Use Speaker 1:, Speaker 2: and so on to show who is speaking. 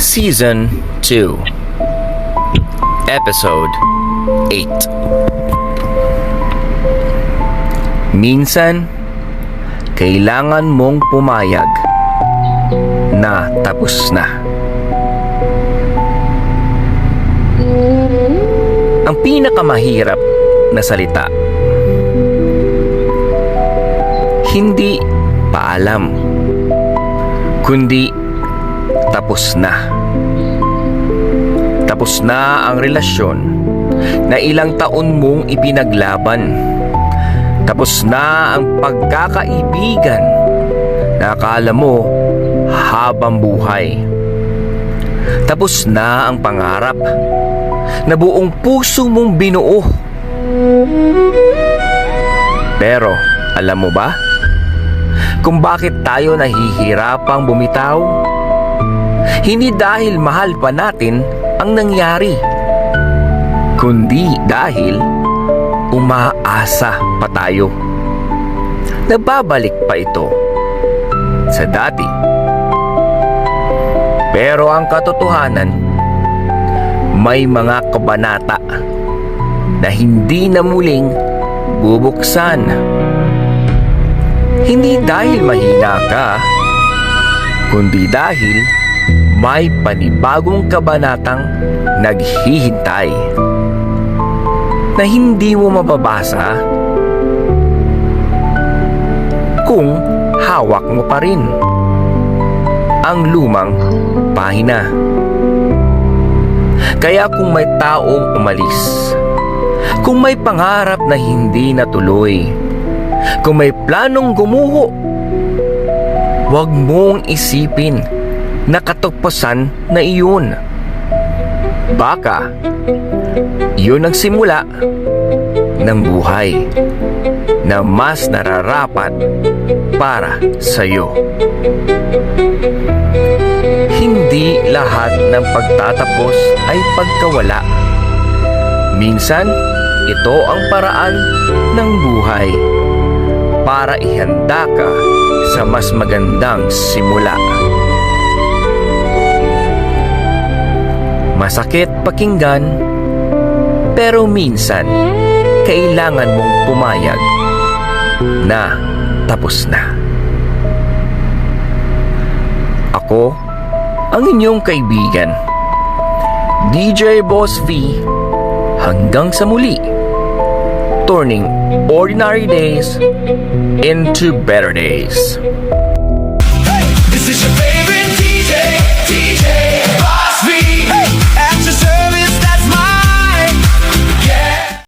Speaker 1: Season 2 Episode 8. Minsan, kailangan mong pumayag na tapos na. Ang pinakamahirap na salita, hindi paalam, kundi tapos na. Tapos na ang relasyon na ilang taon mong ipinaglaban. Tapos na ang pagkakaibigan na akala mo habang buhay. Tapos na ang pangarap na buong puso mong binuo. Pero alam mo ba kung bakit tayo nahihirapang bumitaw? Hindi dahil mahal pa natin ang nangyari, kundi dahil umaasa pa tayo. Nababalik pa ito sa dati. Pero ang katotohanan, may mga kabanata na hindi na muling bubuksan. Hindi dahil mahina ka, kundi dahil may panibagong kabanatang naghihintay na hindi mo mababasa kung hawak mo pa rin ang lumang pahina. Kaya kung may taong umalis, kung may pangarap na hindi natuloy, kung may planong gumuho, huwag mong isipin na katapusan na iyon. Baka yun ang simula ng buhay na mas nararapat para sa'yo. Hindi lahat ng pagtatapos ay pagkawala. Minsan, ito ang paraan ng buhay para ihanda ka sa mas magandang simula. Masakit pakinggan, pero minsan kailangan mong pumayag na tapos na. Ako ang inyong kaibigan, DJ Boss V. Hanggang sa muli, turning ordinary days into better days.